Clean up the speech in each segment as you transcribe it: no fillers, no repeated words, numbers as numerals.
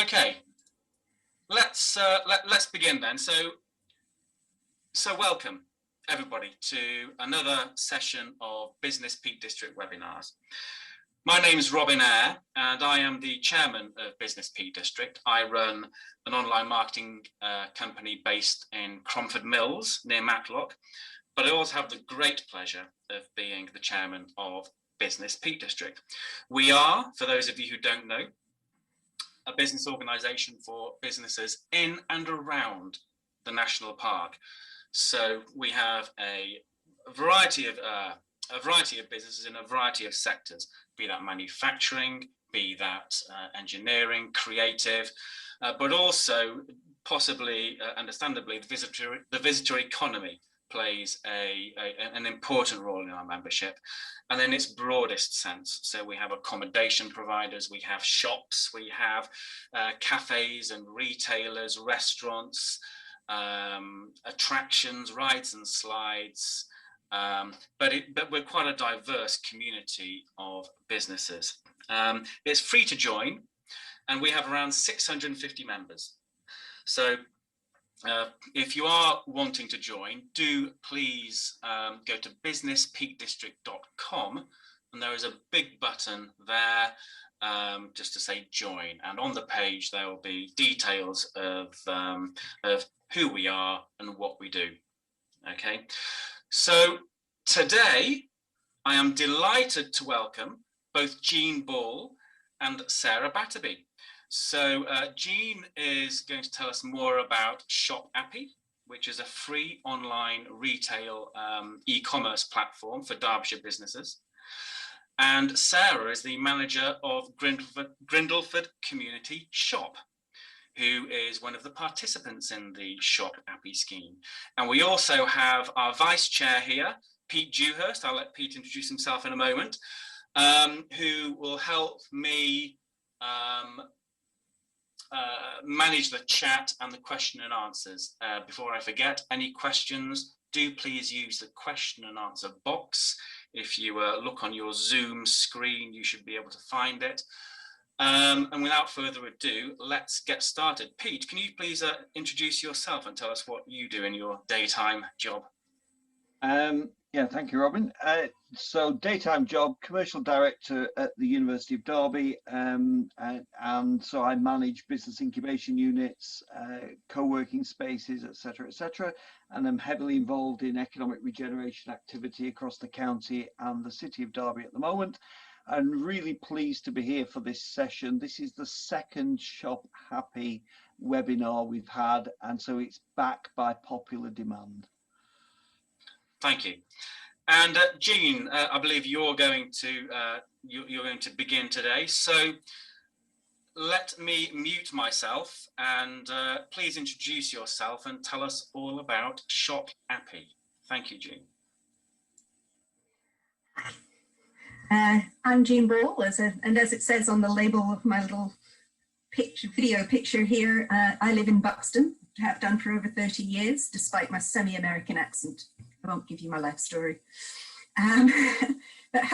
Okay, let's begin then. So welcome everybody to another session of Business Peak District webinars. My name is Robin Eyre and I am the chairman of Business Peak District. I run an online marketing company based in Cromford Mills near Matlock, but I also have the great pleasure of being the chairman of Business Peak District. We are, for those of you who don't know, a business organisation for businesses in and around the national park. So we have a variety of businesses in a variety of sectors, be that manufacturing, be that engineering, creative, but also possibly, understandably, the visitor economy plays an important role in our membership, and in its broadest sense. So we have accommodation providers, we have shops, we have cafes and retailers, restaurants, attractions, rides and slides, but we're quite a diverse community of businesses. It's free to join, and we have around 650 members. So if you are wanting to join, do please go to businesspeakdistrict.com, and there is a big button there just to say join, and on the page there will be details of who we are and what we do. Okay, so today I am delighted to welcome both Jean Ball and Sarah Battarbee. So Jean is going to tell us more about ShopAppy, which is a free online retail e-commerce platform for Derbyshire businesses. And Sarah is the manager of Grindleford Community Shop, who is one of the participants in the ShopAppy scheme. And we also have our vice chair here, Pete Dewhurst. I'll let Pete introduce himself in a moment, who will help me manage the chat and the question and answers. Before I forget, any questions, do please use the question and answer box. If you look on your Zoom screen, you should be able to find it. And without further ado, let's get started. Pete, can you please introduce yourself and tell us what you do in your daytime job? Yeah, thank you, Robin. So daytime job, commercial director at the University of Derby, and so I manage business incubation units, co-working spaces, etc., and I'm heavily involved in economic regeneration activity across the county and the city of Derby at the moment. I'm really pleased to be here for this session. This is the second ShopAppy webinar we've had, and so it's back by popular demand. Thank you. And Jean, I believe you're going to begin today. So let me mute myself, and please introduce yourself and tell us all about ShopAppy. Thank you, Jean. I'm Jean Ball, and as it says on the label of my little video picture here, I live in Buxton, have done for over 30 years, despite my semi-American accent. I won't give you my life story. But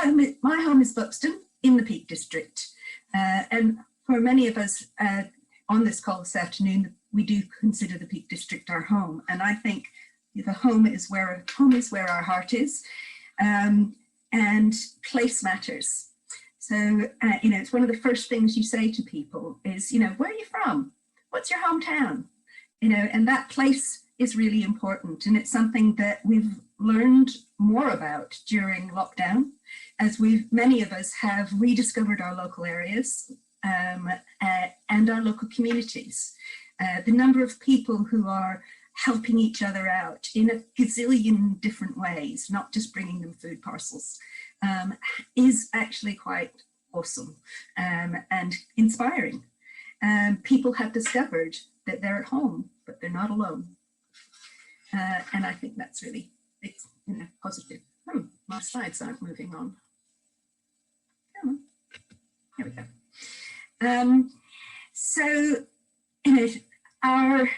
my home is Buxton in the Peak District. And for many of us on this call this afternoon, we do consider the Peak District our home. And I think the home is where our heart is. And place matters. So, it's one of the first things you say to people is, where are you from? What's your hometown? And that place is really important. And it's something that we've learned more about during lockdown, as many of us have rediscovered our local areas and our local communities. The number of people who are helping each other out in a gazillion different ways, not just bringing them food parcels, is actually quite awesome and inspiring. People have discovered that they're at home, but they're not alone. And I think that's really positive. My slides aren't moving on. Come on. Here we go. So, our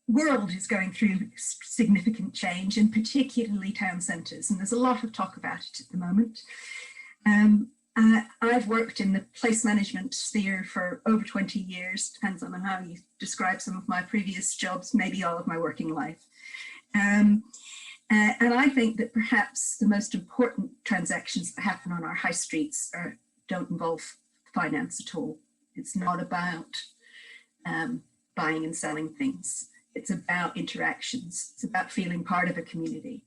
world is going through significant change, and particularly town centres, and there's a lot of talk about it at the moment. I've worked in the place management sphere for over 20 years, depends on how you describe some of my previous jobs, maybe all of my working life. And I think that perhaps the most important transactions that happen on our high streets don't involve finance at all. It's not about buying and selling things. It's about interactions. It's about feeling part of a community.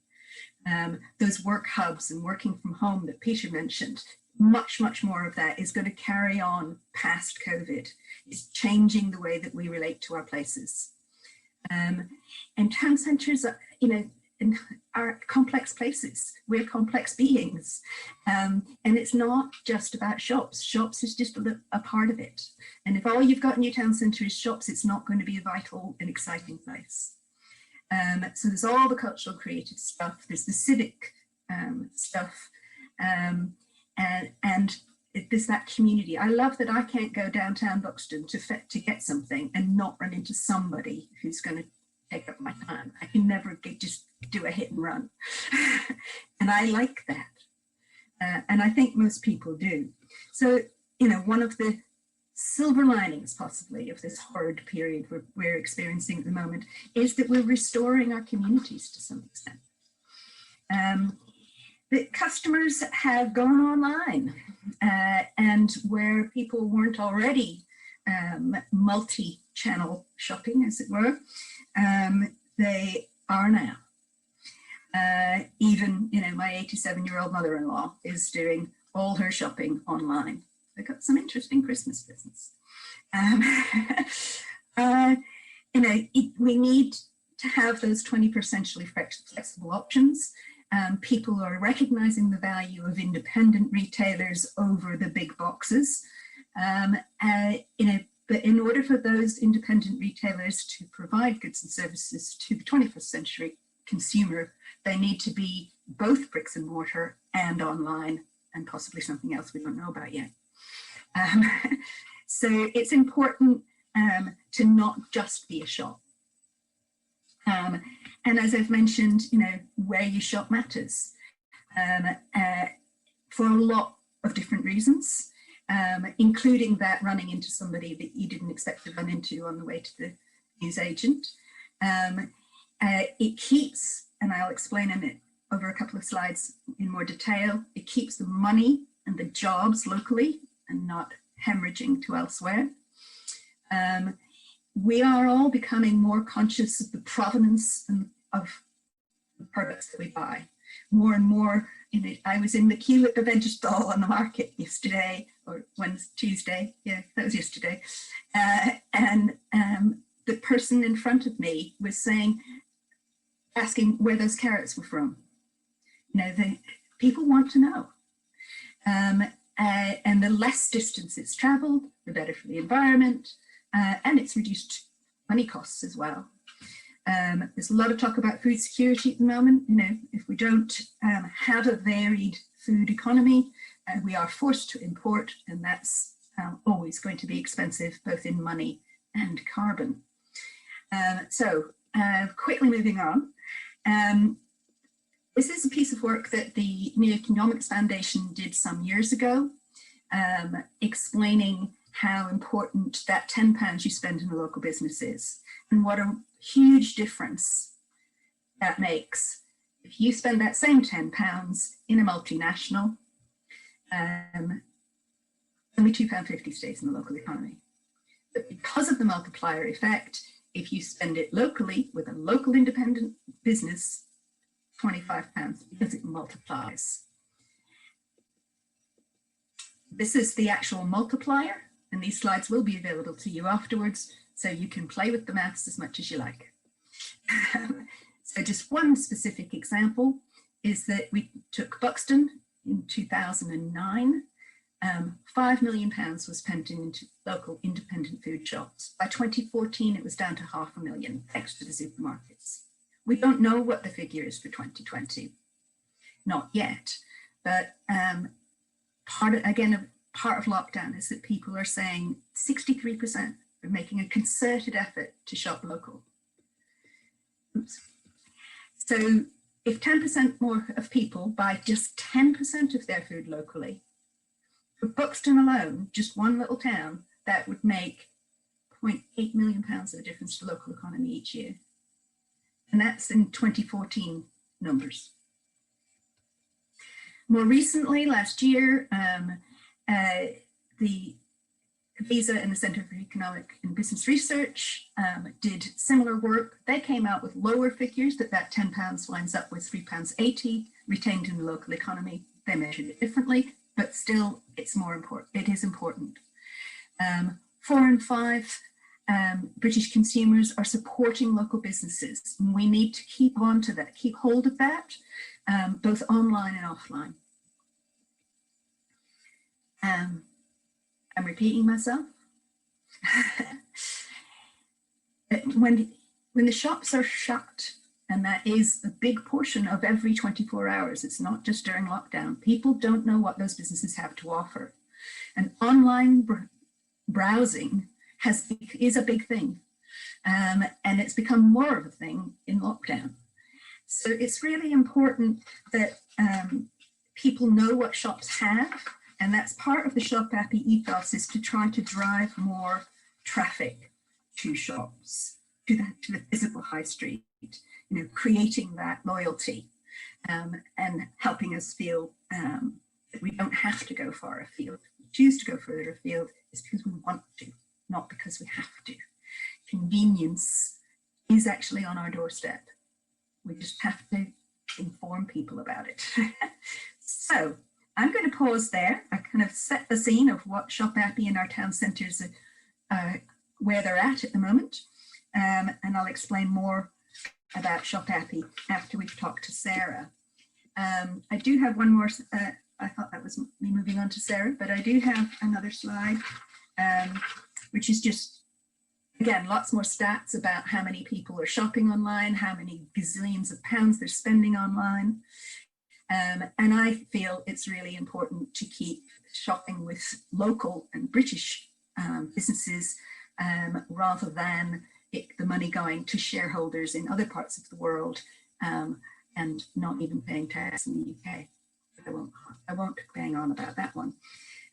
Those work hubs and working from home that Peter mentioned, much more of that is going to carry on past COVID. It's changing the way that we relate to our places. And town centres, are complex places. We're complex beings. And it's not just about shops. Shops is just a part of it. And if all you've got in your town centre is shops, it's not going to be a vital and exciting place. So there's all the cultural creative stuff, there's the civic stuff, and there's that community. I love that I can't go downtown Buxton to get something and not run into somebody who's going to take up my time. I can never just do a hit and run. And I like that. And I think most people do. So, one of the silver linings possibly of this horrid period we're experiencing at the moment is that we're restoring our communities to some extent. The customers have gone online, and where people weren't already multi-channel shopping, as it were, they are now. Even, my 87-year-old mother-in-law is doing all her shopping online. I got some interesting Christmas business. We need to have those 21st century flexible options. People are recognizing the value of independent retailers over the big boxes. But in order for those independent retailers to provide goods and services to the 21st century consumer, they need to be both bricks and mortar and online, and possibly something else we don't know about yet. So it's important to not just be a shop. And as I've mentioned, where you shop matters for a lot of different reasons, including that running into somebody that you didn't expect to run into on the way to the newsagent. It keeps, and I'll explain in it over a couple of slides in more detail, it keeps the money and the jobs locally and not hemorrhaging to elsewhere. We are all becoming more conscious of the provenance of the products that we buy. More and more, I was in the queue at the veg stall on the market yesterday, or Tuesday, yeah, that was yesterday. And the person in front of me was asking where those carrots were from. People want to know. And the less distance it's traveled, the better for the environment, and it's reduced money costs as well. There's a lot of talk about food security at the moment. If we don't have a varied food economy, we are forced to import, and that's always going to be expensive, both in money and carbon. So quickly moving on. This is a piece of work that the New Economics Foundation did some years ago, explaining how important that £10 you spend in a local business is, and what a huge difference that makes. If you spend that same £10 in a multinational, only £2.50 stays in the local economy. But because of the multiplier effect, if you spend it locally with a local independent business, £25, because it multiplies. This is the actual multiplier, and these slides will be available to you afterwards, so you can play with the maths as much as you like. So just one specific example is that we took Buxton in 2009. £5 million was spent into local independent food shops. By 2014, it was down to £500,000, thanks to the supermarkets. We don't know what the figure is for 2020, not yet, but part of lockdown is that people are saying 63% are making a concerted effort to shop local. Oops. So if 10% more of people buy just 10% of their food locally, For Buxton alone, just one little town, that would make £0.8 million of a difference to local economy each year. And that's in 2014 numbers. More recently, last year, the Visa and the Centre for Economic and Business Research did similar work. They came out with lower figures, that £10 winds up with £3.80 retained in the local economy. They measured it differently, but still it's more important. It is important. 4 in 5 British consumers are supporting local businesses. And we need to keep on to that, keep hold of that, both online and offline. I'm repeating myself. When the shops are shut, and that is a big portion of every 24 hours, it's not just during lockdown, people don't know what those businesses have to offer. And online browsing is a big thing, and it's become more of a thing in lockdown. So it's really important that people know what shops have, and that's part of the ShopAppy ethos, is to try to drive more traffic to shops, to the physical high street, creating that loyalty and helping us feel that we don't have to go far afield. We choose to go further afield is because we want to, not because we have to. Convenience is actually on our doorstep. We just have to inform people about it. So I'm going to pause there. I kind of set the scene of what ShopAppy in our town centres, where they're at the moment. And I'll explain more about ShopAppy after we've talked to Sarah. I do have one more, I thought that was me moving on to Sarah, but I do have another slide, which is just, again, lots more stats about how many people are shopping online, how many gazillions of pounds they're spending online. And I feel it's really important to keep shopping with local and British businesses rather than the money going to shareholders in other parts of the world and not even paying tax in the UK. I won't bang on about that one.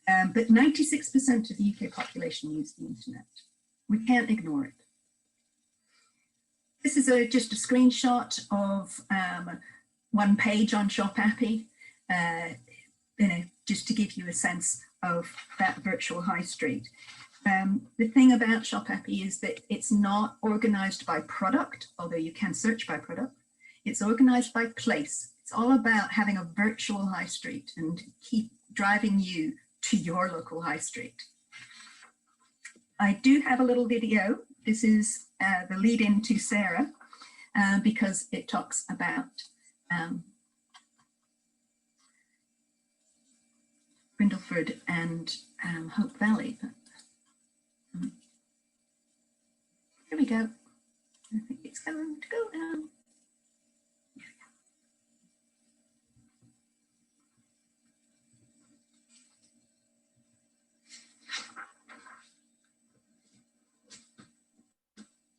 But 96% of the UK population use the internet. We can't ignore it. This is just a screenshot of one page on ShopAppy, just to give you a sense of that virtual high street. The thing about ShopAppy is that it's not organized by product, although you can search by product. It's organized by place. It's all about having a virtual high street and keep driving you to your local high street. I do have a little video. This is the lead in to Sarah, because it talks about Grindleford and Hope Valley. But, here we go. I think it's going to go now.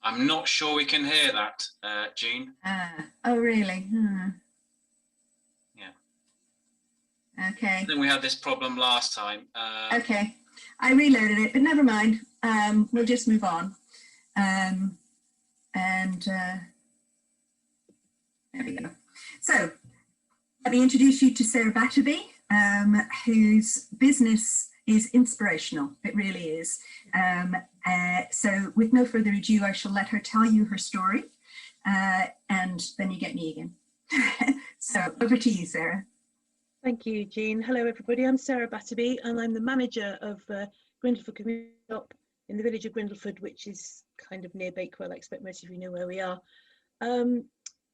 I'm not sure we can hear that, Jean. Oh, really? Yeah. Okay. Then we had this problem last time. Okay. I reloaded it, but never mind. We'll just move on. There we go. So let me introduce you to Sarah Battarbee, whose business is inspirational. It really is. So with no further ado, I shall let her tell you her story, and then you get me again. So over to you, Sarah. Thank you, Jean. Hello, everybody. I'm Sarah Battarbee, and I'm the manager of Grindleford Community Shop in the village of Grindleford, which is kind of near Bakewell. I expect most of you know where we are.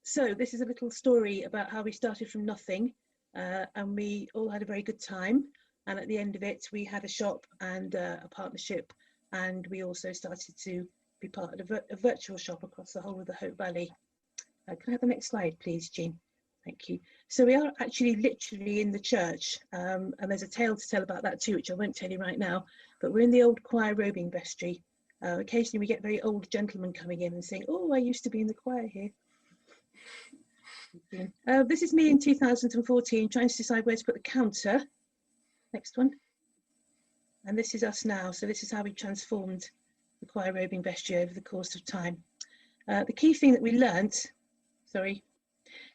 So this is a little story about how we started from nothing, and we all had a very good time. And at the end of it, we had a shop and a partnership, and we also started to be part of a virtual shop across the whole of the Hope Valley. Can I have the next slide, please, Jean? Thank you. So we are actually literally in the church, and there's a tale to tell about that too, which I won't tell you right now, but we're in the old choir robing vestry. Occasionally we get very old gentlemen coming in and saying, oh, I used to be in the choir here. This is me in 2014 trying to decide where to put the counter. Next one. And this is us now. So this is how we transformed the choir robing vestry over the course of time. The key thing that we learnt,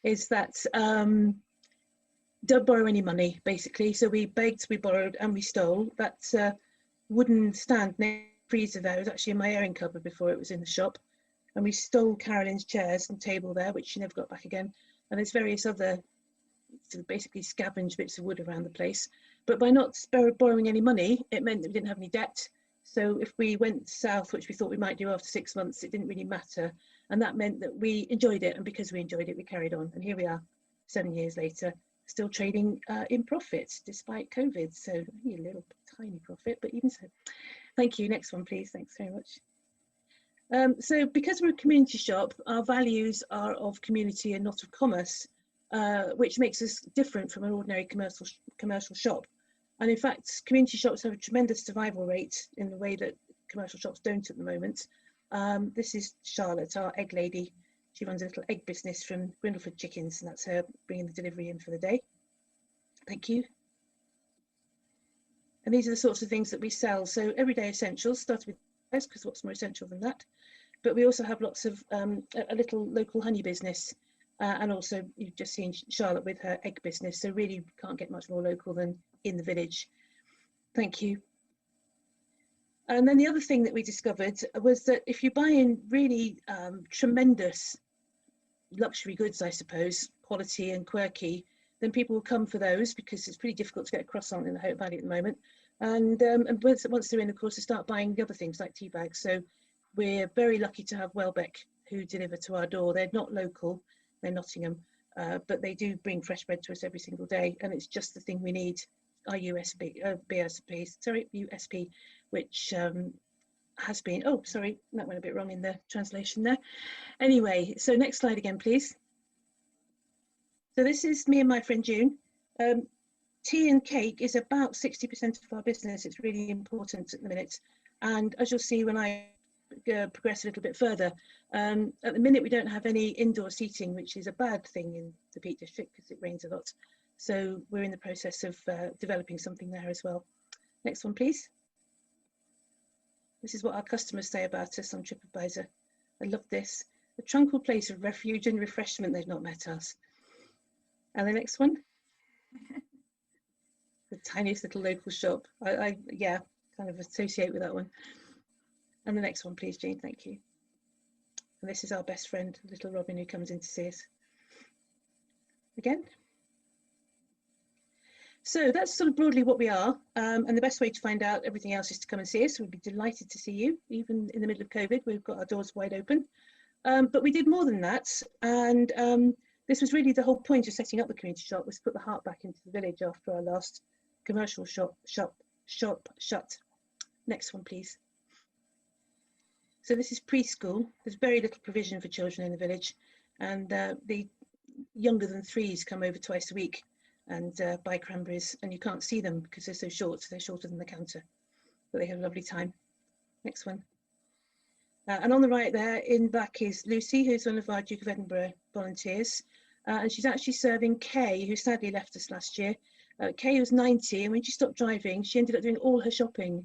is that don't borrow any money, basically. So we begged, we borrowed, and we stole. That wooden stand near the freezer there was actually in my airing cupboard before it was in the shop. And we stole Carolyn's chairs and table there, which she never got back again. And there's various other sort of basically scavenged bits of wood around the place. But by not borrowing any money, it meant that we didn't have any debt. So if we went south, which we thought we might do after 6 months, it didn't really matter. And that meant that we enjoyed it. And because we enjoyed it, we carried on. And here we are, 7 years later, still trading in profit despite COVID. So only a little tiny profit, but even so. Thank you. Next one, please. Thanks very much. So because we're a community shop, our values are of community and not of commerce, which makes us different from an ordinary commercial shop. And in fact, community shops have a tremendous survival rate in the way that commercial shops don't at the moment. This is Charlotte, our egg lady. She runs a little egg business from Grindleford chickens, and that's her bringing the delivery in for the day. Thank you. And these are the sorts of things that we sell. So everyday essentials, started with because what's more essential than that? But we also have lots of a little local honey business, and also you've just seen Charlotte with her egg business. So really can't get much more local than in the village. Thank you. And then the other thing that we discovered was that if you buy in really tremendous luxury goods, I suppose, quality and quirky, then people will come for those because it's pretty difficult to get a croissant in the Hope Valley at the moment. And once they're in, of course, they start buying the other things like tea bags. So we're very lucky to have Welbeck who deliver to our door. They're not local, they're Nottingham, but they do bring fresh bread to us every single day. And it's just the thing we need, our USP, which has been, oh, sorry, that went a bit wrong in the translation there. Anyway, so next slide again, please. So this is me and my friend June. Tea and cake is about 60% of our business. It's really important at the minute. And as you'll see when I progress a little bit further, at the minute we don't have any indoor seating, which is a bad thing in the Peak District because it rains a lot. So we're in the process of developing something there as well. Next one, please. This is what our customers say about us on TripAdvisor. I love this. A tranquil place of refuge and refreshment. They've not met us. And the next one. The tiniest little local shop. Yeah, kind of associate with that one. And the next one, please, Jane, thank you. And this is our best friend, little Robin, who comes in to see us. Again. So that's sort of broadly what we are. And the best way to find out everything else is to come and see us. We'd be delighted to see you, even in the middle of COVID. We've got our doors wide open. But we did more than that. And this was really the whole point of setting up the community shop, was to put the heart back into the village after our last commercial shop shut. Next one, please. So this is preschool. There's very little provision for children in the village, and the younger than 3s come over twice a week and buy cranberries, and you can't see them because they're so short. So they're shorter than the counter, but they have a lovely time. Next one. And on the right there in black is Lucy, who's one of our Duke of Edinburgh volunteers, and she's actually serving Kay, who sadly left us last year. Kay was 90, and when she stopped driving, she ended up doing all her shopping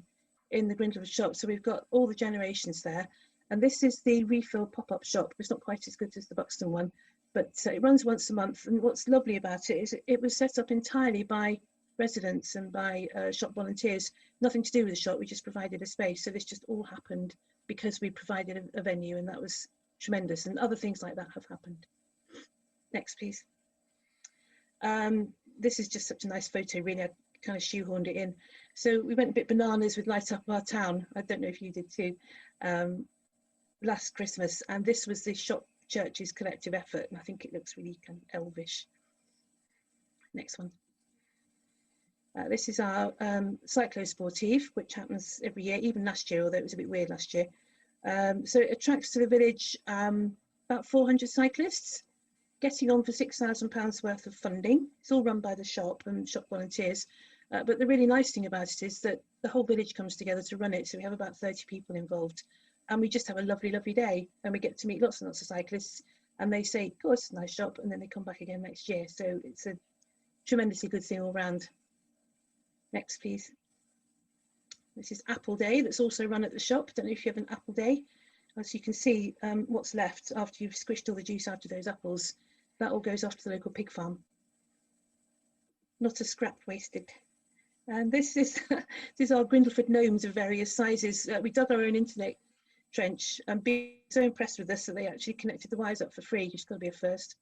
in the Grindleford shop. So we've got all the generations there. And this is the refill pop-up shop. It's not quite as good as the Buxton one, but it runs once a month. And what's lovely about it is it was set up entirely by residents and by shop volunteers. Nothing to do with the shop, we just provided a space. So this just all happened because we provided a venue, and that was tremendous. And other things like that have happened. Next, please. This is just such a nice photo, really. I kind of shoehorned it in. So we went a bit bananas with Light Up Our Town. I don't know if you did too, last Christmas. And this was the shop church's collective effort. And I think it looks really kind of elvish. Next one. This is our Cyclo Sportive, which happens every year, even last year, although it was a bit weird last year. So it attracts to the village about 400 cyclists, getting on for £6,000 worth of funding. It's all run by the shop and shop volunteers. But the really nice thing about it is that the whole village comes together to run it. So we have about 30 people involved, and we just have a lovely, lovely day. And we get to meet lots and lots of cyclists, and they say, "God, it's a nice shop," and then they come back again next year. So it's a tremendously good thing all round. Next, please. This is Apple Day that's also run at the shop. Don't know if you have an Apple Day. As you can see, what's left after you've squished all the juice out of those apples, that all goes off to the local pig farm. Not a scrap wasted. And this is these are Grindleford gnomes of various sizes. We dug our own internet trench and being so impressed with this that they actually connected the wires up for free. You've got to be a first.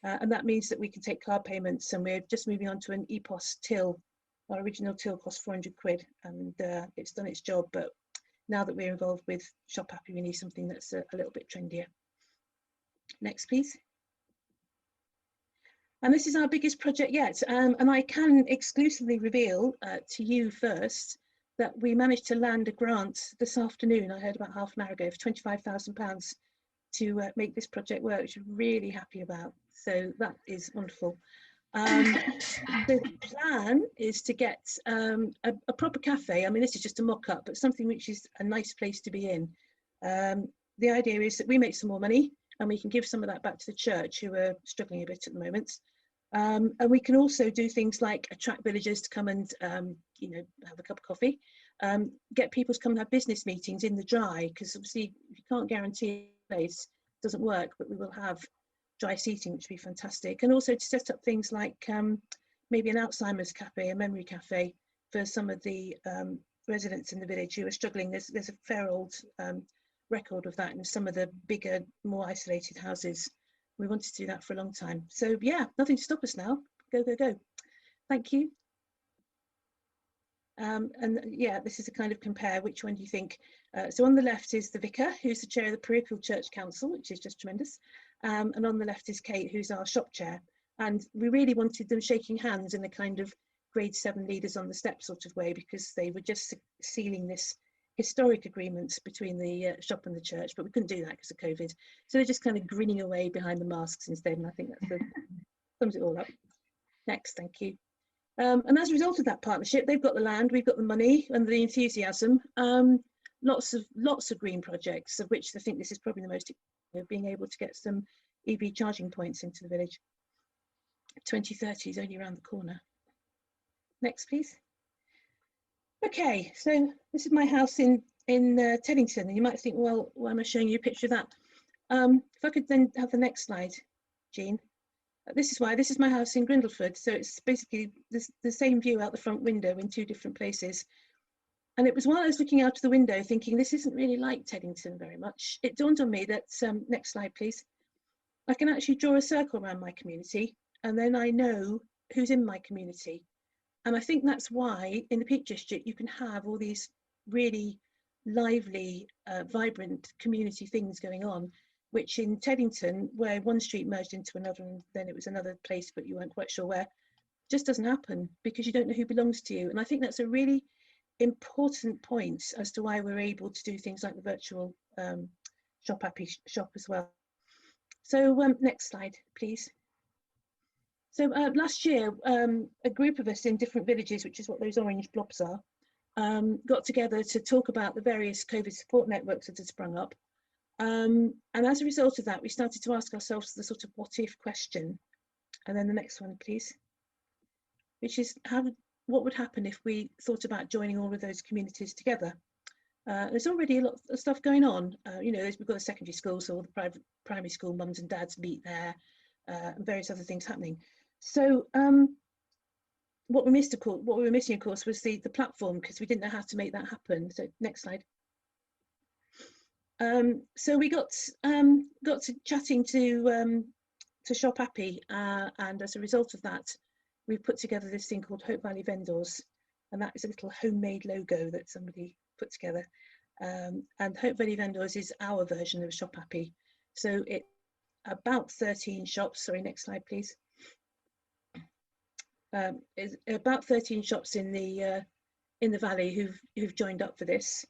And that means that we can take card payments, and we're just moving on to an EPOS till. Our original till cost 400 quid, and it's done its job, but now that we're involved with ShopAppy, we need something that's a little bit trendier. Next, please. And this is our biggest project yet, and I can exclusively reveal to you first that we managed to land a grant this afternoon. I heard about half an hour ago for £25,000 to make this project work, which I'm really happy about. So that is wonderful. The plan is to get a proper cafe. I mean, this is just a mock-up, but something which is a nice place to be in. The idea is that we make some more money and we can give some of that back to the church, who are struggling a bit at the moment. And we can also do things like attract villagers to come and you know, have a cup of coffee, get people to come and have business meetings in the dry, because obviously you can't guarantee a place doesn't work, but we will have dry seating, which would be fantastic. And also to set up things like maybe an Alzheimer's cafe, a memory cafe for some of the residents in the village who are struggling. There's a fair old record of that in some of the bigger, more isolated houses. We wanted to do that for a long time. So yeah, nothing to stop us now. Go, go, go. Thank you. And yeah, this is a kind of compare, which one do you think? So on the left is the vicar, who's the chair of the parochial church council, which is just tremendous. And on the left is Kate, who's our shop chair. And we really wanted them shaking hands in a kind of grade 7 leaders on the step sort of way, because they were just sealing this historic agreement between the shop and the church, but we couldn't do that because of COVID. So they're just kind of grinning away behind the masks instead. And I think that's sums it all up. Next, thank you. And as a result of that partnership, they've got the land, we've got the money and the enthusiasm. Lots of green projects, of which I think this is probably the most, being able to get some EV charging points into the village. 2030 is only around the corner. Next, please. Okay, so this is my house in Teddington, and you might think, well, why am I showing you a picture of that? If I could then have the next slide, Jean. This is my house in Grindleford, so it's basically the same view out the front window in 2 different places. And it was while I was looking out of the window thinking, this isn't really like Teddington very much, it dawned on me that, next slide please, I can actually draw a circle around my community, and then I know who's in my community. And I think that's why in the Peak District you can have all these really lively, vibrant community things going on, which in Teddington, where one street merged into another and then it was another place but you weren't quite sure where, just doesn't happen because you don't know who belongs to you. And I think that's a really important point as to why we're able to do things like the virtual ShopAppy shop as well. So next slide, please. So last year, a group of us in different villages, which is what those orange blobs are, got together to talk about the various COVID support networks that had sprung up. And as a result of that, we started to ask ourselves the sort of what if question. And then the next one, please, which is what would happen if we thought about joining all of those communities together? There's already a lot of stuff going on. You know, we've got a secondary school, so all the primary school mums and dads meet there, and various other things happening. So what we were missing, of course, was the platform, because we didn't know how to make that happen. So next slide. So we got to chatting to ShopAppy, and as a result of that, we've put together this thing called Hope Valley Vendors, and that is a little homemade logo that somebody put together. And Hope Valley Vendors is our version of ShopAppy. So it's about 13 shops. Sorry, next slide, please. It's about 13 shops in the valley who've joined up for this.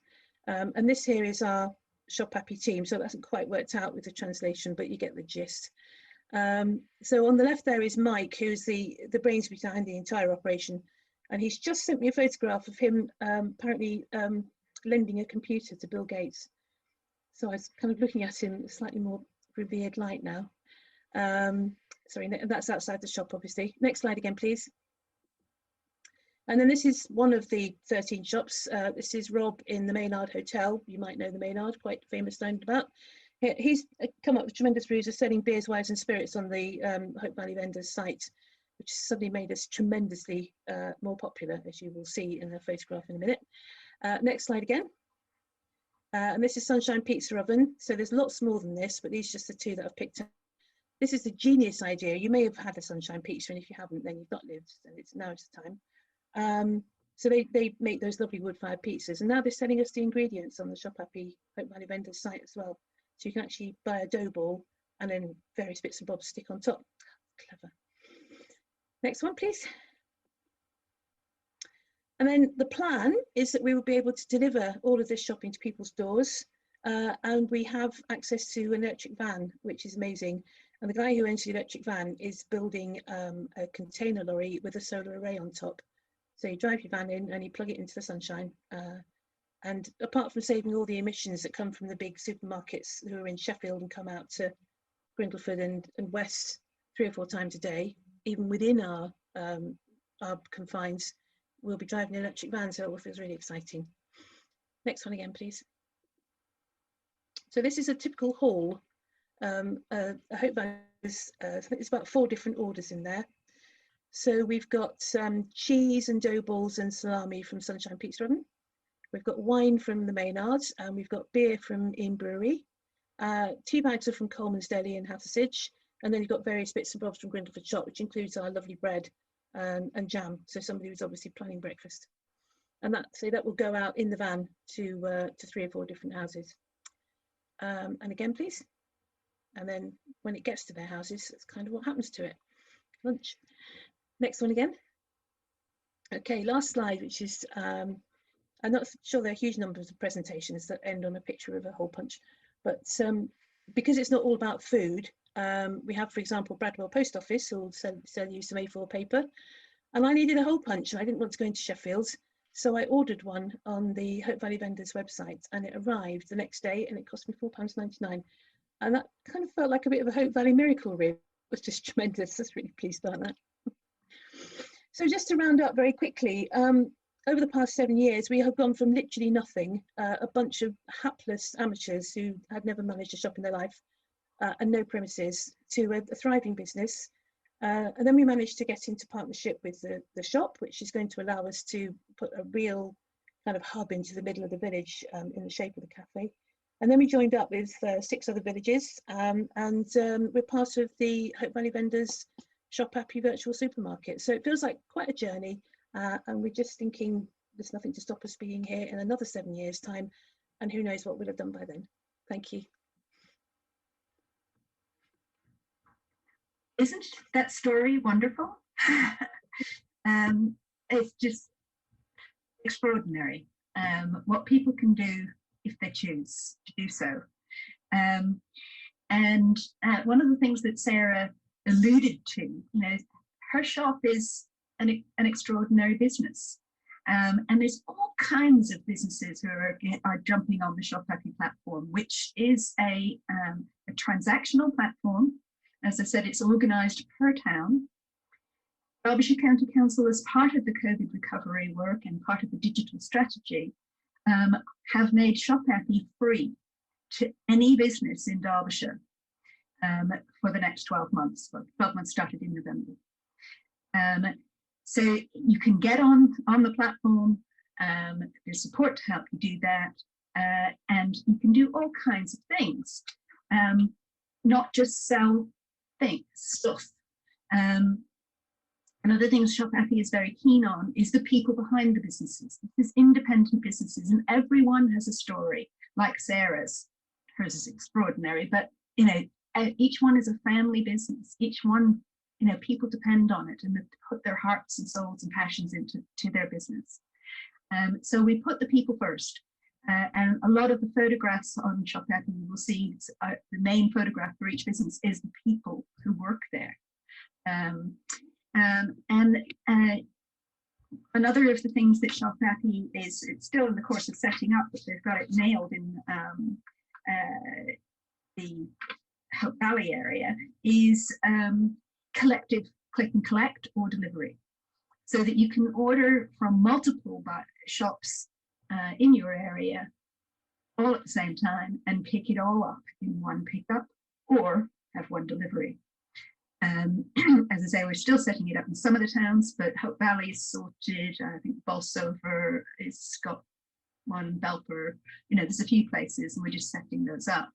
And this here is our ShopAppy team. So that hasn't quite worked out with the translation, but you get the gist. So on the left there is Mike, who's the brains behind the entire operation, and he's just sent me a photograph of him apparently lending a computer to Bill Gates. So I was kind of looking at him in a slightly more revered light now. Sorry, that's outside the shop, obviously. Next slide again, please. And then this is one of the 13 shops. This is Rob in the Maynard Hotel. You might know the Maynard, quite famous known about. He's come up with tremendous routes of selling beers, wines and spirits on the Hope Valley Vendors site, which has suddenly made us tremendously more popular, as you will see in a photograph in a minute. Next slide again. And this is Sunshine Pizza Oven. So there's lots more than this, but these are just the two that I've picked up. This is the genius idea. You may have had a Sunshine Pizza, and if you haven't, then you've not lived. And now's the time. So they make those lovely wood-fired pizzas, and now they're selling us the ingredients on the ShopAppy Hope Valley Vendors site as well. So you can actually buy a dough ball and then various bits and bobs stick on top. Clever. Next one, please. And then the plan is that we will be able to deliver all of this shopping to people's doors, and we have access to an electric van, which is amazing. And the guy who owns the electric van is building a container lorry with a solar array on top. So you drive your van in and you plug it into the sunshine. And apart from saving all the emissions that come from the big supermarkets who are in Sheffield and come out to Grindleford and West 3 or 4 times a day, even within our confines, we'll be driving an electric van, so it feels really exciting. Next one again, please. So this is a typical haul. I hope there's about 4 different orders in there. So we've got cheese and dough balls and salami from Sunshine Pizza Oven. We've got wine from the Maynards, and we've got beer from Eyre Brewery. 2 bags are from Coleman's Deli in Hathersage, and then you've got various bits and bobs from Grindleford Shop, which includes our lovely bread and jam. So somebody was obviously planning breakfast, and that will go out in the van to 3 or 4 different houses. And again, please. And then when it gets to their houses, that's kind of what happens to it. Lunch. Next one again. Okay, last slide, which is, I'm not sure there are huge numbers of presentations that end on a picture of a hole punch, but because it's not all about food, we have, for example, Bradwell Post Office who will sell you some A4 paper, and I needed a hole punch and I didn't want to go into Sheffield, so I ordered one on the Hope Valley Vendors website, and it arrived the next day and it cost me £4.99. And that kind of felt like a bit of a Hope Valley miracle, really. It was just tremendous. I was really pleased about that. So just to round up very quickly, over the past 7 years, we have gone from literally nothing, a bunch of hapless amateurs who had never managed a shop in their life and no premises, to a thriving business. And then we managed to get into partnership with the shop, which is going to allow us to put a real kind of hub into the middle of the village in the shape of the cafe. And then we joined up with 6 other villages, and we're part of the Hope Valley Vendors ShopAppy virtual supermarket. So it feels like quite a journey, and we're just thinking there's nothing to stop us being here in another 7 years' time, and who knows what we'll have done by then. Thank you. Isn't that story wonderful? It's just extraordinary what people can do if they choose to do so. And one of the things that Sarah alluded to, her shop is an extraordinary business. And there's all kinds of businesses who are jumping on the ShopAppy platform, which is a transactional platform. As I said, it's organised per town. Derbyshire County Council, as part of the COVID recovery work and part of the digital strategy, have made ShopAppy free to any business in Derbyshire for the next 12 months. Well, 12 months started in November. So you can get on the platform, there's support to help you do that, and you can do all kinds of things, not just sell stuff. Another thing ShopAppy is very keen on is the people behind the businesses. This is independent businesses, and everyone has a story, like Sarah's. Hers is extraordinary, but each one is a family business. Each one, people depend on it and they put their hearts and souls and passions into their business. So we put the people first. And a lot of the photographs on ShopAppy, you will see the main photograph for each business is the people who work there. Another of the things that ShopAppy it's still in the course of setting up, but they've got it nailed in the Hope Valley area, is collective click and collect or delivery. so that you can order from multiple shops in your area all at the same time and pick it all up in one pickup or have one delivery. As I say, we're still setting it up in some of the towns, but Hope Valley is sorted. I think Bolsover is got one, Belper, there's a few places, and we're just setting those up.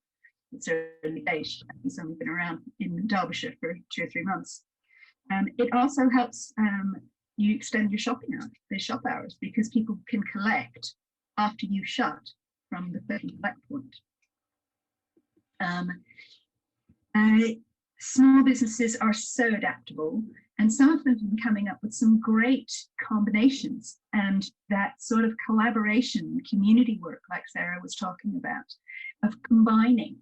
It's early days. It's only been around in Derbyshire for 2 or 3 months. It also helps you extend your the shop hours, because people can collect after you shut from the first collect point. Small businesses are so adaptable, and some of them have been coming up with some great combinations, and that sort of collaboration, community work, like Sarah was talking about, of combining.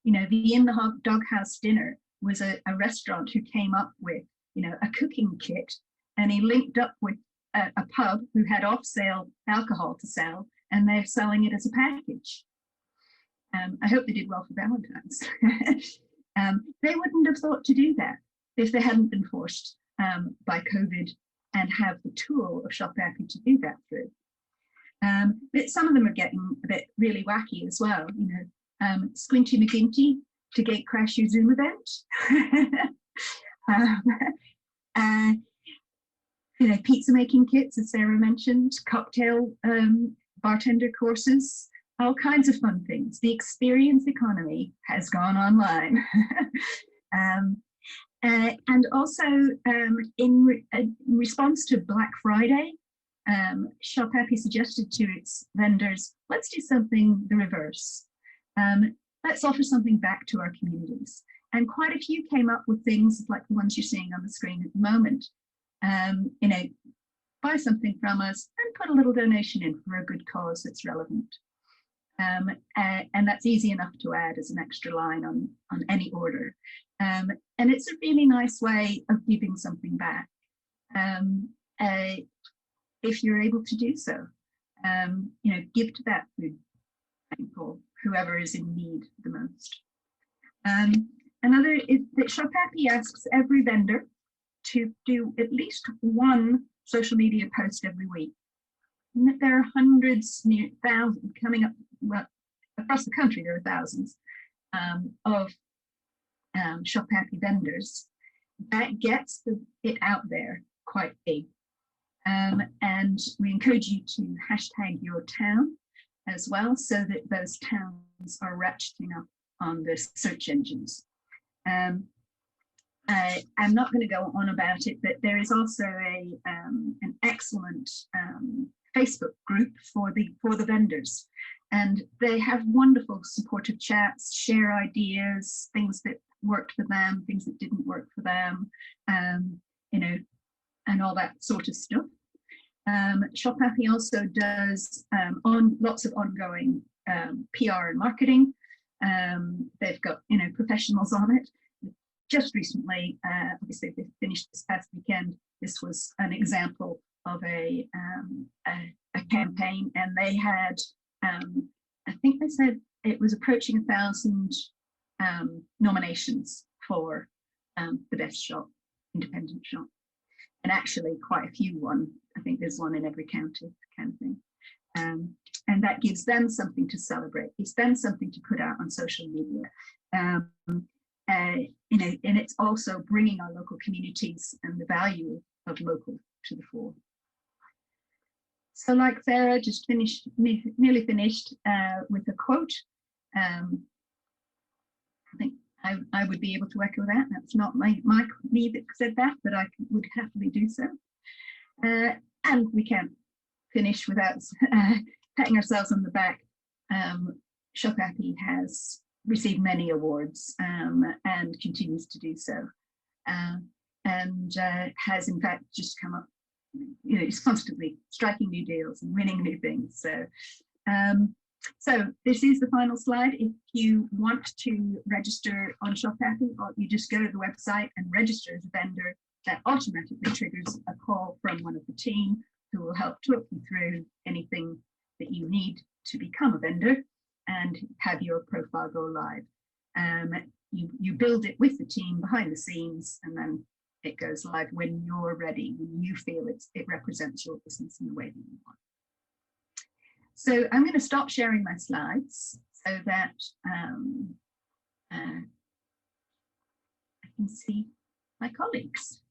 The In the Doghouse dinner was a restaurant who came up with, a cooking kit, and he linked up with a pub who had off-sale alcohol to sell, and they're selling it as a package. I hope they did well for Valentine's. They wouldn't have thought to do that if they hadn't been forced by COVID and have the tool of ShopAppy to do that through. But some of them are getting a bit really wacky as well. Squinty McGinty to gate crash your Zoom event. Pizza making kits, as Sarah mentioned, cocktail bartender courses, all kinds of fun things. The experience economy has gone online. And also in response to Black Friday, ShopAppy suggested to its vendors, let's do something the reverse. Let's offer something back to our communities. And quite a few came up with things like the ones you're seeing on the screen at the moment. Buy something from us and put a little donation in for a good cause that's relevant. And that's easy enough to add as an extra line on any order. And it's a really nice way of giving something back, if you're able to do so. Give to that food bank or whoever is in need the most. Another is that ShopAppy asks every vendor to do at least one social media post every week. And there are hundreds, near thousands coming up, well, across the country. There are thousands of ShopAppy vendors. That gets it out there quite big. And we encourage you to hashtag your town as well, so that those towns are ratcheting up on the search engines. I'm not going to go on about it, but there is also an excellent Facebook group for the vendors, and they have wonderful supportive chats, share ideas, things that worked for them, things that didn't work for them, and all that sort of stuff. ShopAppy also does lots of ongoing PR and marketing. They've got professionals on it. Just recently, obviously they finished this past weekend. This was an example of a campaign, and they had, I think they said it was approaching 1,000 nominations for the best shop, independent shop, and actually quite a few won. I think there's one in every county, kind of thing. And that gives them something to celebrate. Gives them something to put out on social media. And it's also bringing our local communities and the value of local to the fore. So like Sarah, just nearly finished with a quote. I think I would be able to echo that. That's not me that said that, but I would happily do so. And we can't finish without patting ourselves on the back. ShopAppy has received many awards and continues to do so, and has in fact just come up, it's constantly striking new deals and winning new things. So this is the final slide. If you want to register on ShopAppy, or you just go to the website and register as a vendor, that automatically triggers a call from one of the team who will help talk you through anything that you need to become a vendor and have your profile go live. You build it with the team behind the scenes, and then It goes live when you're ready, when you feel it represents your business in the way that you want. So I'm going to stop sharing my slides so that I can see my colleagues.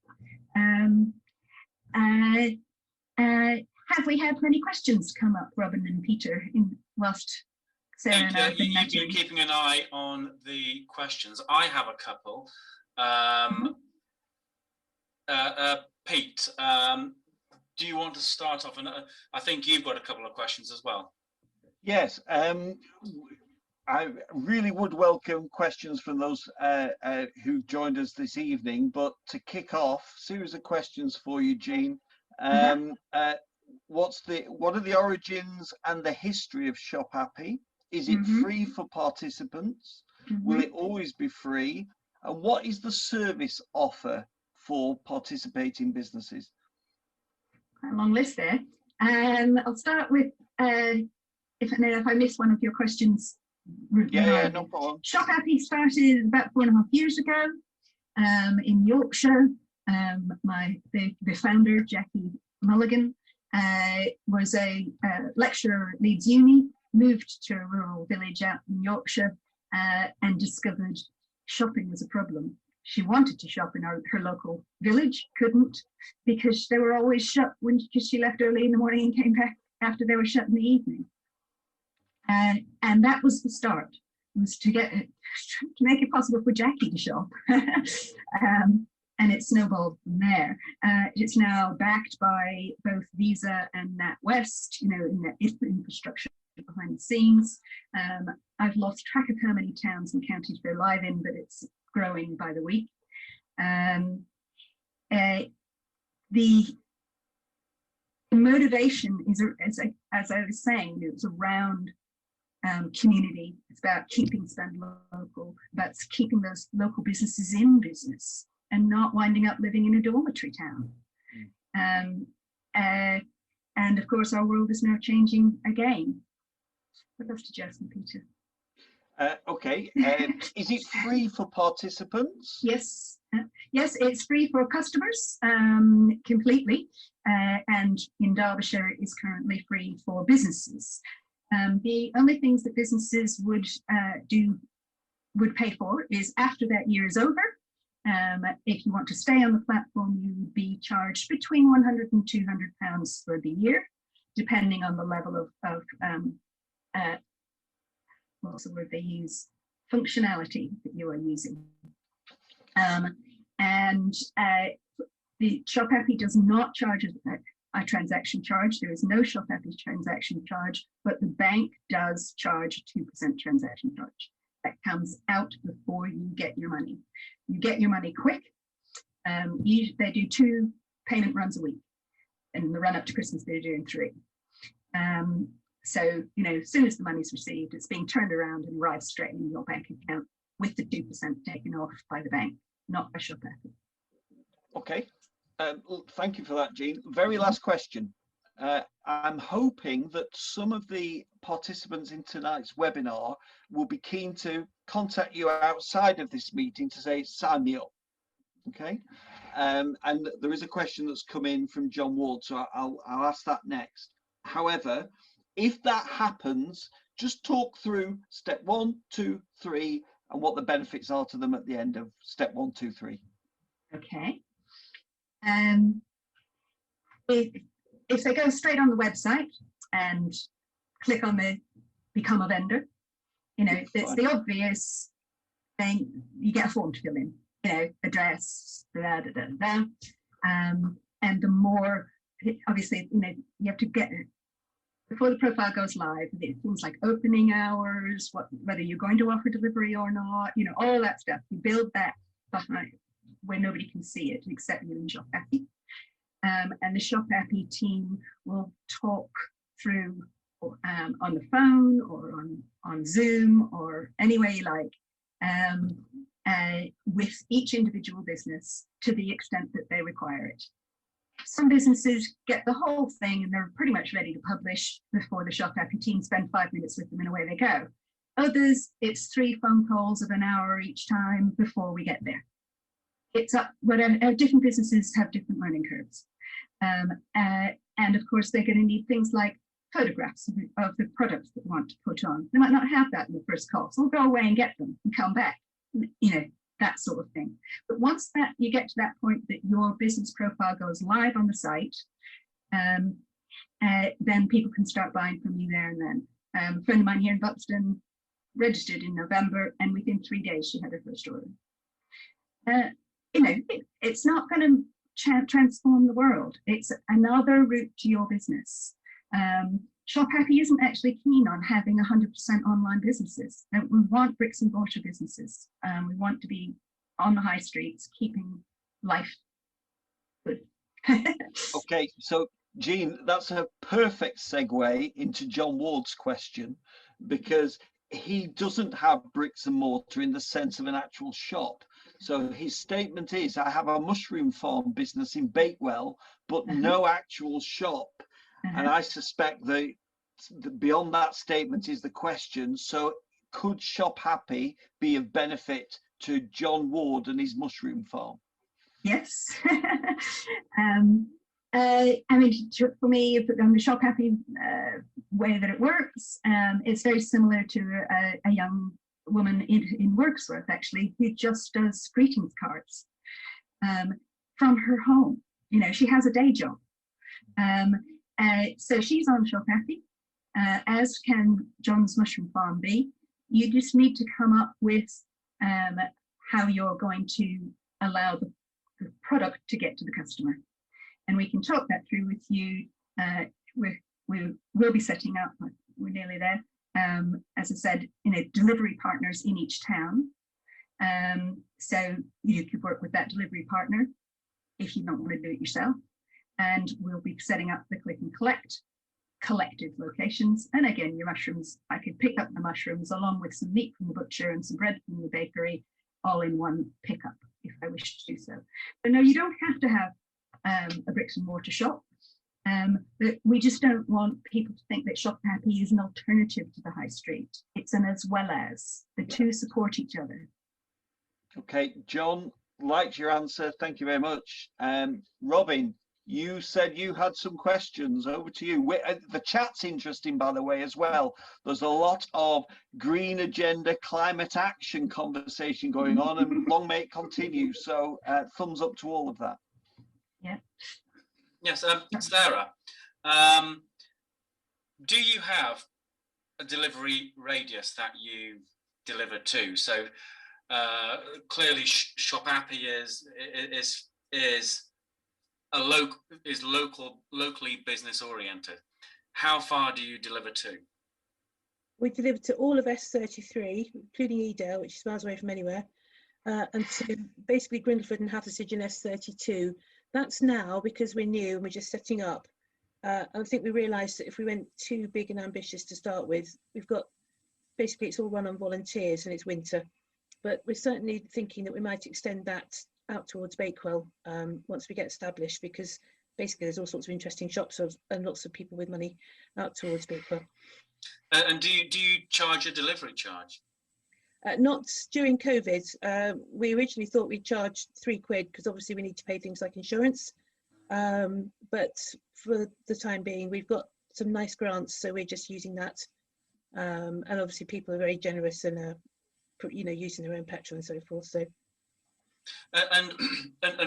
Have we had many questions come up, Robin and Peter, whilst Sarah and I have been You've been keeping an eye on the questions. I have a couple. Pete, do you want to start off? And I think you've got a couple of questions as well. Yes, I really would welcome questions from those who joined us this evening, but to kick off, series of questions for you, Jean. What are the origins and the history of ShopAppy? Is it free for participants? Will it always be free? And what is the service offer for participating businesses? Quite a long list there. I'll start with, if I miss one of your questions. Yeah, no problem. ShopAppy started about 4.5 years ago in Yorkshire. The founder, Jackie Mulligan, was a lecturer at Leeds Uni, moved to a rural village out in Yorkshire and discovered shopping was a problem. She wanted to shop in her local village, couldn't, because they were always shut because she left early in the morning and came back after they were shut in the evening. And that was the start, was to make it possible for Jackie to shop. And it snowballed from there. It's now backed by both Visa and NatWest, in the infrastructure behind the scenes. I've lost track of how many towns and counties they're live in, but it's growing by the week. The motivation is, as I was saying, it's around community. It's about keeping spend local, about keeping those local businesses in business and not winding up living in a dormitory town. And of course, our world is now changing again. What else did you ask me, Peter? Okay, is it free for participants? Yes, yes, it's free for customers completely, and in Derbyshire it is currently free for businesses. The only things that businesses would pay for is after that year is over. If you want to stay on the platform, you would be charged between £100 and £200 for the year, depending on the level of what's the word they use, functionality that you are using. The ShopAppy does not charge a transaction charge. There is no ShopAppy transaction charge, but the bank does charge a 2% transaction charge. That comes out before you get your money. You get your money quick. They do 2 payment runs a week. And in the run up to Christmas, they're doing 3. So, as soon as the money's received, it's being turned around and arrives straight in your bank account with the 2% taken off by the bank, not by ShopAppy. Okay, thank you for that, Jean. Very last question. I'm hoping that some of the participants in tonight's webinar will be keen to contact you outside of this meeting to say, sign me up. Okay, and there is a question that's come in from John Ward, so I'll ask that next. However, if that happens, just talk through step 1, 2, 3, and what the benefits are to them at the end of step 1, 2, 3. Okay. If they go straight on the website and click on the become a vendor, it's the obvious thing. You get a form to fill in, address, blah, blah, blah, blah. And the more, obviously, you have to get, before the profile goes live, things like opening hours, whether you're going to offer delivery or not, all that stuff. You build that behind where nobody can see it except you in ShopAppy. And the ShopAppy team will talk through on the phone or on Zoom or any way you like with each individual business to the extent that they require it. Some businesses get the whole thing and they're pretty much ready to publish before the ShopAppy team spend 5 minutes with them and away they go. Others, it's 3 phone calls of an hour each time before we get there. it's up, whatever, different businesses have different learning curves. And of course, they're going to need things like photographs of the products that they want to put on. They might not have that in the first call, so we'll go away and get them and come back, that sort of thing. But once that you get to that point that your business profile goes live on the site, then people can start buying from you there and then. A friend of mine here in Buxton registered in November, and within 3 days she had her first order. It's not going to transform the world. It's another route to your business. ShopAppy isn't actually keen on having 100% online businesses. We want bricks and mortar businesses. We want to be on the high streets, keeping life good. Okay, so Jean, that's a perfect segue into John Ward's question, because he doesn't have bricks and mortar in the sense of an actual shop. So his statement is, I have a mushroom farm business in Bakewell, but no actual shop. And I suspect that beyond that statement is the question. So could ShopAppy be of benefit to John Ward and his mushroom farm? Yes. For me, on the ShopAppy way that it works, it's very similar to a young woman in Worksworth, actually, who just does greetings cards from her home. She has a day job. So she's on ShopAppy, as can John's Mushroom Farm be. You just need to come up with how you're going to allow the product to get to the customer. And we can talk that through with you. We'll be setting up, we're nearly there, as I said, delivery partners in each town. So you could work with that delivery partner if you don't want to do it yourself. And we'll be setting up the click and collect collective locations. And again, your mushrooms, I could pick up the mushrooms along with some meat from the butcher and some bread from the bakery, all in one pickup if I wish to do so. But no, you don't have to have a bricks and mortar shop. But we just don't want people to think that ShopAppy is an alternative to the high street. It's an as well as. The two support each other. Okay, John, liked your answer. Thank you very much. Robin, you said you had some questions. Over to you. The chat's interesting, by the way, as well. There's a lot of green agenda, climate action conversation going on, and long may it continue. So thumbs up to all of that. Yeah. Yes, Sarah, do you have a delivery radius that you deliver to? So clearly, ShopAppy is locally business oriented. How far do you deliver to? We deliver to all of S33, including Edale, which is miles away from anywhere, and to basically Grindleford and Hattersage and S32. That's now because we're new and we're just setting up. I think we realised that if we went too big and ambitious to start with, we've got, basically it's all run on volunteers and it's winter. But we're certainly thinking that we might extend that out towards Bakewell once we get established, because basically there's all sorts of interesting shops and lots of people with money out towards Bakewell. And do you charge a delivery charge? Not during COVID. We originally thought we'd charge £3 because obviously we need to pay things like insurance. But for the time being, we've got some nice grants, so we're just using that. And obviously people are very generous and using their own petrol and so forth. So. And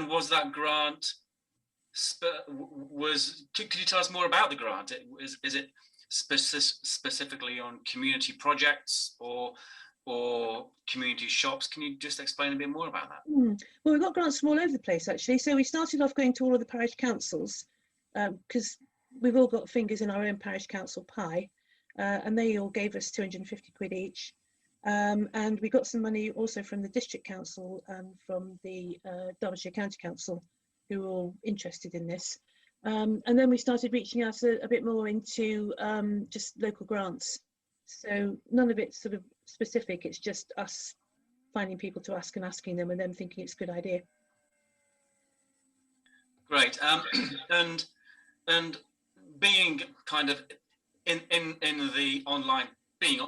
was that grant? Could you tell us more about the grant? Is it specifically on community projects or community shops? Can you just explain a bit more about that? Well, we've got grants from all over the place, actually. So we started off going to all of the parish councils because we've all got fingers in our own parish council pie, and they all gave us £250 each. And we got some money also from the district council and from the Derbyshire County Council, who were all interested in this. And then we started reaching out a bit more into just local grants. So none of it's sort of specific, it's just us finding people to ask and asking them and them thinking it's a good idea. Great. And being kind of in the online, being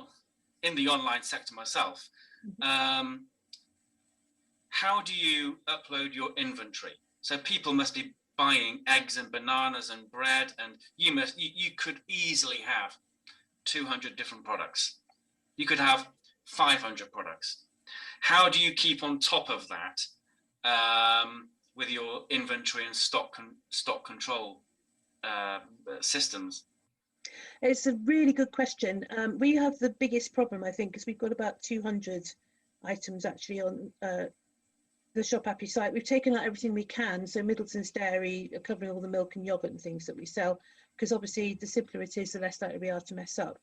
in the online sector myself, how do you upload your inventory? So people must be buying eggs and bananas and bread, and you could easily have 200 different products. You could have 500 products. How do you keep on top of that with your inventory and stock control systems? It's a really good question. We have the biggest problem, I think, because we've got about 200 items actually on the ShopAppy site. We've taken out everything we can, so Middleton's Dairy are covering all the milk and yogurt and things that we sell, because obviously the simpler it is, the less likely we are to mess up.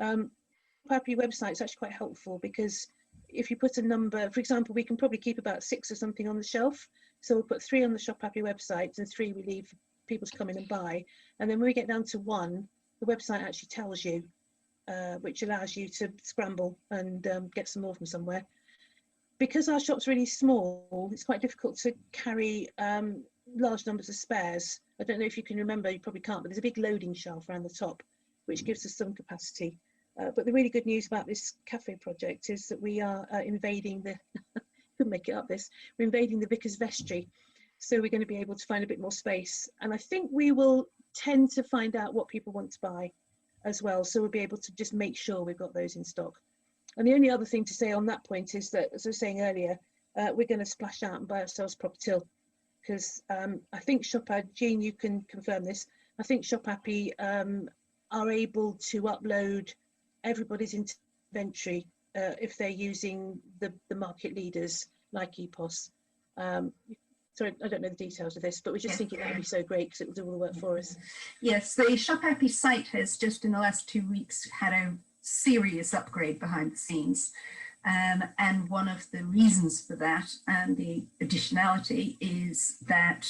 ShopAppy website is actually quite helpful, because if you put a number, for example, we can probably keep about 6 or something on the shelf, so we'll put 3 on the ShopAppy website and 3 we leave for people to come in and buy, and then when we get down to 1, the website actually tells you, which allows you to scramble and get some more from somewhere. Because our shop's really small, it's quite difficult to carry large numbers of spares. I don't know if you can remember, you probably can't, but there's a big loading shelf around the top, which gives us some capacity. But the really good news about this cafe project is that we are invading the, couldn't make it up this, we're invading the Vicar's Vestry. So we're going to be able to find a bit more space. And I think we will tend to find out what people want to buy as well. So we'll be able to just make sure we've got those in stock. And the only other thing to say on that point is that, as I was saying earlier, we're going to splash out and buy ourselves proper till, because I think ShopAppy, Jean, you can confirm this, I think ShopAppy are able to upload everybody's inventory if they're using the market leaders like EPOS. Sorry, I don't know the details of this, but we just think it would be so great because it will do all the work for us. Yes, the ShopAppy site has just in the last 2 weeks had a serious upgrade behind the scenes. And one of the reasons for that and the additionality is that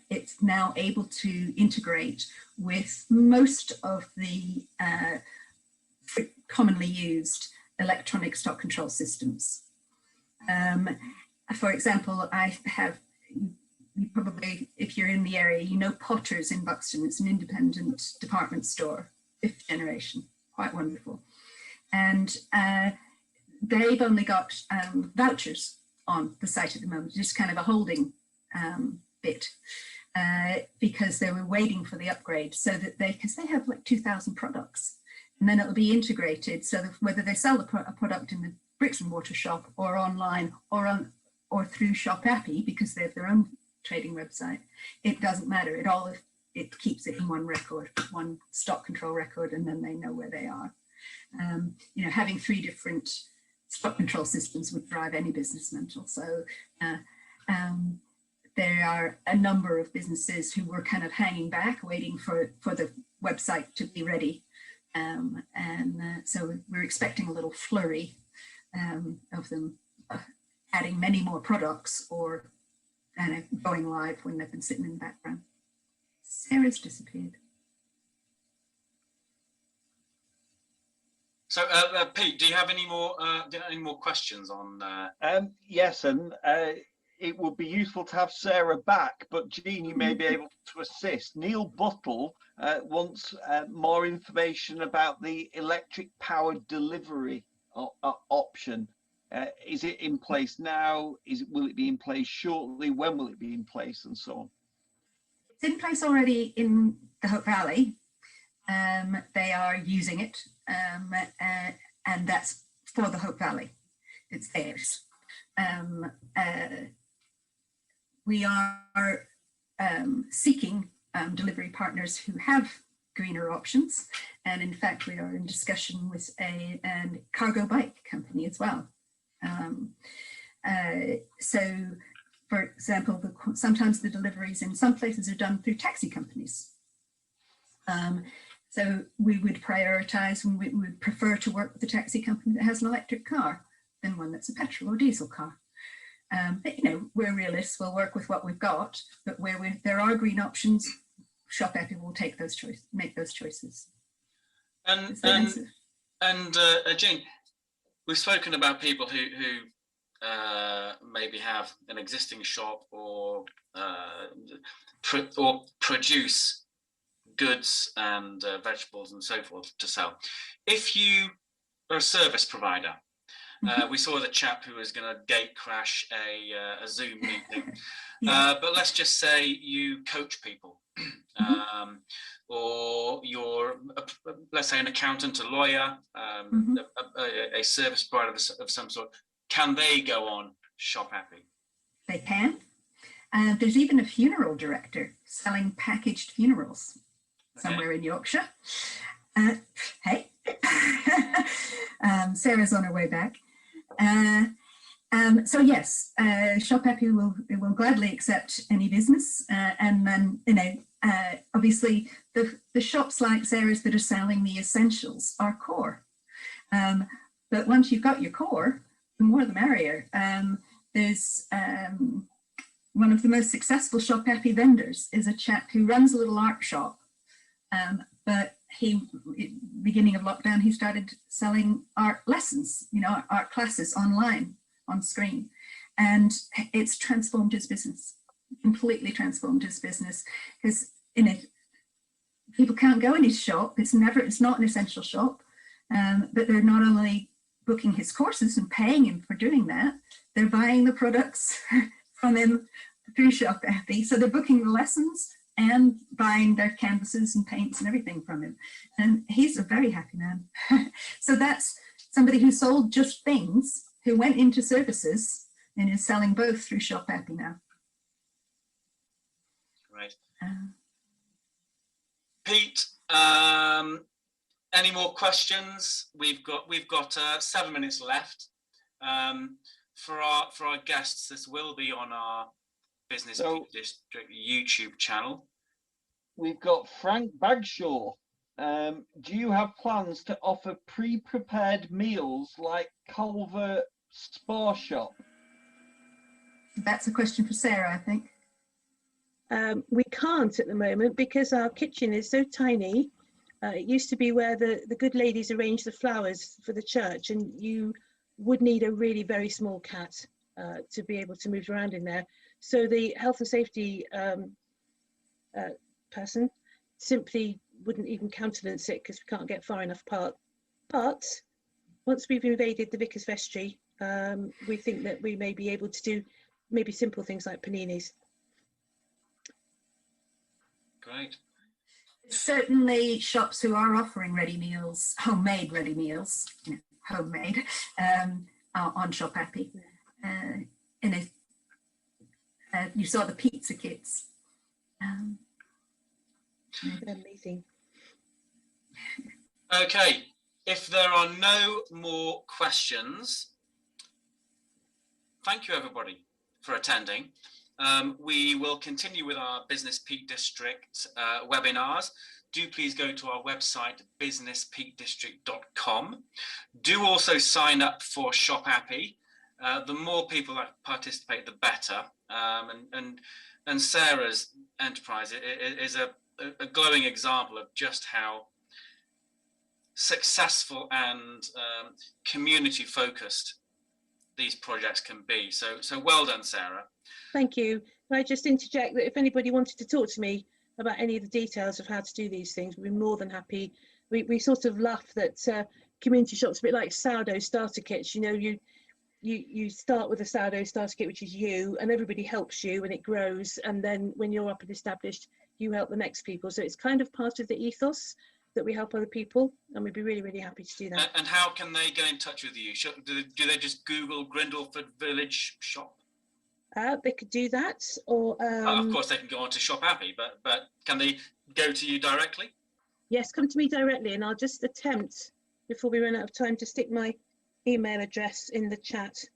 it's now able to integrate with most of the commonly used electronic stock control systems. For example, I have, you probably, if you're in the area, you know Potter's in Buxton. It's an independent department store, 5th generation, quite wonderful. And they've only got vouchers on the site at the moment, just kind of a holding bit, because they were waiting for the upgrade so that because they have like 2,000 products, and then it'll be integrated so that whether they sell a product in the bricks and mortar shop or online or through ShopAppy, because they have their own trading website, it doesn't matter. It keeps it in one record, one stock control record, and then they know where they are. You know, having 3 different stock control systems would drive any business mental. So there are a number of businesses who were kind of hanging back, waiting for the website to be ready. So we're expecting a little flurry of them adding many more products or going live when they've been sitting in the background. Sarah's disappeared. So, Pete, do you have any more questions on? Yes, and it would be useful to have Sarah back, but Jean, you may be able to assist. Neil Buttle wants more information about the electric powered delivery option. Is it in place now? Will it be in place shortly? When will it be in place, and so on? It's in place already in the Hope Valley. They are using it, and that's for the Hope Valley. It's theirs. We are seeking delivery partners who have greener options, and in fact we are in discussion with a cargo bike company as well. So, for example, sometimes the deliveries in some places are done through taxi companies. So we would prioritize, and we would prefer to work with a taxi company that has an electric car than one that's a petrol or diesel car. But you know, we're realists, we'll work with what we've got, but where there are green options, ShopAppy will make those choices. And Jane, we've spoken about people who maybe have an existing shop or produce goods and vegetables and so forth to sell. If you are a service provider We saw the chap who was going to gate crash a Zoom meeting. Yeah. But let's just say you coach people, or you're, let's say, an accountant, a lawyer, a service provider of some sort. Can they go on ShopAppy? They can. There's even a funeral director selling packaged funerals somewhere in Yorkshire. Hey, Sarah's on her way back. So yes, ShopAppy will gladly accept any business, and then obviously the shops like Sarah's that are selling the essentials are core. But once you've got your core, the more the merrier. There's one of the most successful ShopAppy vendors is a chap who runs a little art shop, but beginning of lockdown, he started selling art lessons, art classes online on screen, and it's transformed his business, completely transformed his business, because people can't go in his shop. It's not an essential shop, but they're not only booking his courses and paying him for doing that, they're buying the products from him through ShopAppy. So they're booking the lessons and buying their canvases and paints and everything from him. And he's a very happy man. So that's somebody who sold just things, who went into services and is selling both through ShopAppy now. Right. Pete, any more questions? We've got 7 minutes left. For our guests, this will be on our Business Peak District YouTube channel. We've got Frank Bagshaw. Do you have plans to offer pre-prepared meals like Culver Spa Shop? That's a question for Sarah, I think. We can't at the moment because our kitchen is so tiny. It used to be where the good ladies arranged the flowers for the church, and you would need a really very small cat to be able to move around in there. So the health and safety person simply wouldn't even countenance it because we can't get far enough apart. But once we've invaded the Vicar's Vestry, we think that we may be able to do maybe simple things like paninis. Great. Certainly shops who are offering ready meals, homemade ready meals, homemade, on ShopAppy. You saw the pizza kits. Amazing. Okay, if there are no more questions, thank you everybody for attending. We will continue with our Business Peak District webinars. Do please go to our website, businesspeakdistrict.com. Do also sign up for ShopAppy. The more people that participate, the better. And Sarah's enterprise is a glowing example of just how successful and community focused these projects can be. So well done, Sarah. Thank you. Can I just interject that if anybody wanted to talk to me about any of the details of how to do these things, we'd be more than happy. We sort of laugh that community shops are a bit like sourdough starter kits. You start with a sourdough starter kit, which is you, and everybody helps you and it grows, and then when you're up and established, you help the next people. So it's kind of part of the ethos that we help other people, and we'd be really, really happy to do that. And how can they get in touch with you? Do they just Google Grindleford Village Shop? They could do that, or of course they can go on to ShopAppy, but can they go to you directly? Yes, come to me directly, and I'll just attempt before we run out of time to stick my email address in the chat.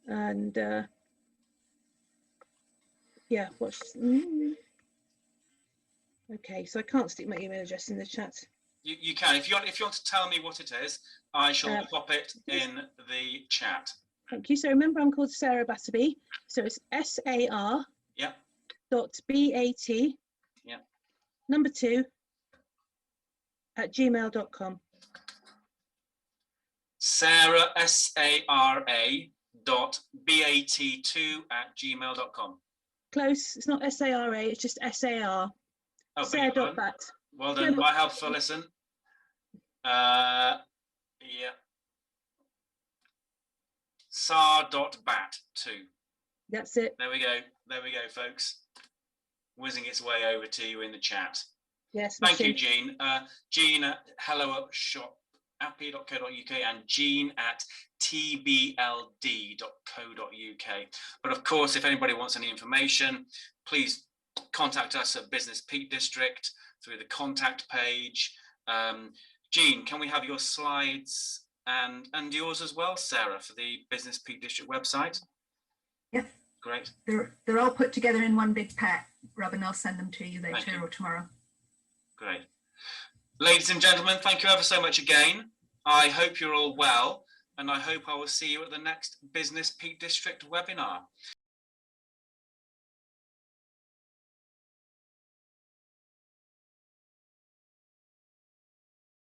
And yeah, okay, so I can't stick my email address in the chat. You can. If you want to tell me what it is, I shall pop it in the chat. Thank you. So remember, I'm called Sarah Battarbee. So it's SAR. Yeah. .BAT. Yeah. Number 2 @gmail.com. Sarah SARA .BAT2 @gmail.com. Close. It's not SARA. It's just SAR. Oh, Sarah.bat. Well done. My helpful listen. Yeah. sar.bat2. That's it. There we go, folks. Whizzing its way over to you in the chat. Yes. Thank you, Jean. Jean at hello@shopappy.co.uk and Jean at tbld.co.uk. But of course, if anybody wants any information, please contact us at Business Peak District through the contact page. Jean, can we have your slides and yours as well, Sarah, for the Business Peak District website? Yep. Great. They're all put together in one big pack, Robin. I'll send them to you later or tomorrow. Great. Ladies and gentlemen, thank you ever so much again. I hope you're all well, and I hope I will see you at the next Business Peak District webinar.